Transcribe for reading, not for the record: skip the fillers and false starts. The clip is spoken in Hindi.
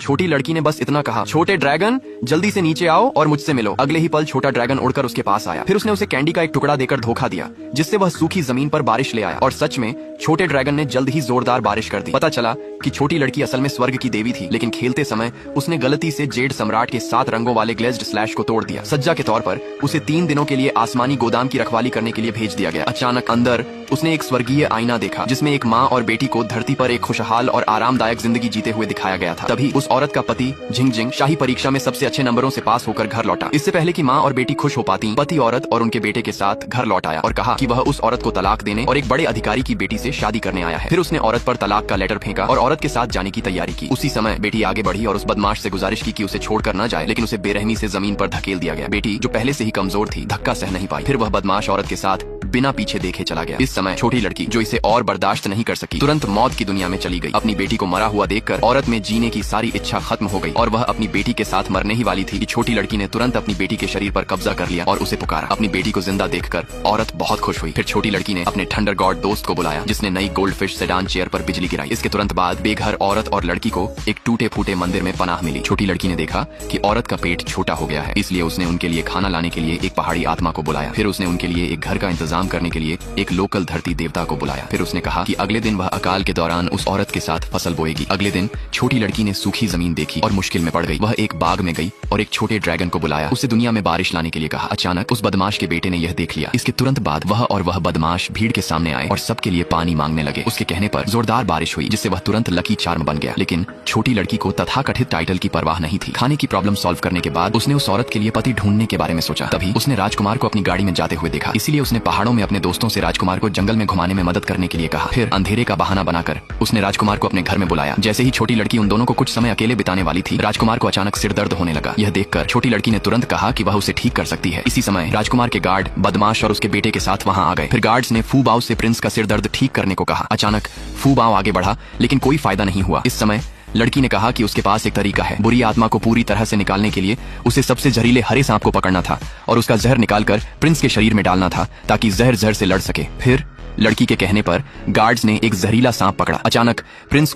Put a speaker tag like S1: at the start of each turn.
S1: छोटी लड़की ने बस इतना कहा, छोटे ड्रैगन जल्दी से नीचे आओ और मुझसे मिलो। अगले ही पल छोटा ड्रैगन उड़कर उसके पास आया। फिर उसने उसे कैंडी का एक टुकड़ा देकर धोखा दिया, जिससे वह सूखी जमीन पर बारिश ले आया। और सच में छोटे ड्रैगन ने जल्द ही जोरदार बारिश कर दी। पता चला कि छोटी लड़की असल में स्वर्ग की देवी थी, लेकिन खेलते समय उसने गलती से जेड सम्राट के 7 रंगों वाले ग्लेज्ड स्लैश को तोड़ दिया। सज्जा के तौर पर उसे 3 दिनों के लिए आसमानी गोदाम की रखवाली करने के लिए भेज दिया गया। अचानक अंदर उसने एक स्वर्गीय आईना देखा, जिसमें एक माँ और बेटी को धरती पर एक खुशहाल और आरामदायक जिंदगी जीते हुए दिखाया गया था। तभी उस औरत का पति झिंगझिंग शाही परीक्षा में सबसे अच्छे नंबरों से पास होकर घर लौटा। इससे पहले कि माँ और बेटी खुश हो पाती, पति औरत और उनके बेटे के साथ घर लौट आया और कहा कि वह उस औरत को तलाक देने और एक बड़े अधिकारी की बेटी से शादी करने आया है। फिर उसने औरत पर तलाक का लेटर फेंका और औरत के साथ जाने की तैयारी की। उसी समय बेटी आगे बढ़ी और उस बदमाश से गुजारिश की कि उसे छोड़कर न जाए, लेकिन उसे बेरहमी से जमीन पर धकेल दिया गया। बेटी, जो पहले से ही कमजोर थी, धक्का सह नहीं पाई। फिर वह बदमाश औरत के साथ बिना पीछे देखे चला गया। इस समय छोटी लड़की, जो इसे और बर्दाश्त नहीं कर सकी, तुरंत मौत की दुनिया में चली गई। अपनी बेटी को मरा हुआ देखकर औरत में जीने की सारी इच्छा खत्म हो गई और वह अपनी बेटी के साथ मरने ही वाली थी कि छोटी लड़की ने तुरंत अपनी बेटी के शरीर पर कब्जा कर लिया और उसे पुकारा। अपनी बेटी को जिंदा देखकर औरत बहुत खुश हुई। फिर छोटी लड़की ने अपने थंडर गॉड दोस्त को बुलाया, जिसने नई गोल्ड फिश सेडान चेयर पर बिजली गिराई। इसके तुरंत बाद बेघर औरत और लड़की को एक टूटे फूटे मंदिर में पनाह मिली। छोटी लड़की ने देखा कि औरत का पेट छोटा हो गया है, इसलिए उसने उनके लिए खाना लाने के लिए एक पहाड़ी आत्मा को बुलाया। फिर उसने उनके लिए एक घर का इंतजाम करने के लिए एक लोकल धरती देवता को बुलाया। फिर उसने कहा कि अगले दिन वह अकाल के दौरान उस औरत के साथ फसल बोएगी। अगले दिन छोटी लड़की ने सूखी जमीन देखी और मुश्किल में पड़ गई। वह एक बाग में गई और एक छोटे ड्रैगन को बुलाया, उसे दुनिया में बारिश लाने के लिए कहा। अचानक उस बदमाश के बेटे ने यह देख लिया। इसके तुरंत बाद वह बदमाश भीड़ के सामने आए और सबके लिए पानी मांगने लगे। उसके कहने पर जोरदार बारिश हुई, जिससे वह तुरंत लकी चार्म बन गया। लेकिन छोटी लड़की को तथाकथित टाइटल की परवाह नहीं थी। खाने की प्रॉब्लम सॉल्व करने के बाद उसने उस औरत के लिए पति ढूंढने के बारे में सोचा। तभी उसने राजकुमार को अपनी गाड़ी में जाते हुए देखा, इसीलिए उसने पहाड़ों में अपने दोस्तों से राजकुमार को जंगल में घुमाने में मदद करने के लिए कहा। फिर अंधेरे का बहाना बनाकर उसने राजकुमार को अपने घर में बुलाया। जैसे ही छोटी लड़की उन दोनों को कुछ समय अकेले बिताने वाली थी, राजकुमार को अचानक सिर दर्द होने लगा। यह देखकर छोटी लड़की ने तुरंत कहा कि वह उसे ठीक कर सकती है। इसी समय राजकुमार के गार्ड बदमाश और उसके बेटे के साथ वहां आ गए। फिर गार्ड्स ने फू बाओ से प्रिंस का सिर दर्द ठीक करने को कहा। अचानक फू बाओ आगे बढ़ा, लेकिन कोई फायदा नहीं हुआ। इस समय लड़की ने कहा कि उसके पास एक तरीका है। बुरी आत्मा को पूरी तरह से निकालने के लिए उसे सबसे जहरीले हरे सांप को पकड़ना था और उसका जहर निकालकर प्रिंस के शरीर में डालना था, ताकि जहर जहर से लड़ सके। फिर लड़की के कहने पर गार्ड्स ने एक जहरीला सांप पकड़ा। अचानक प्रिंस को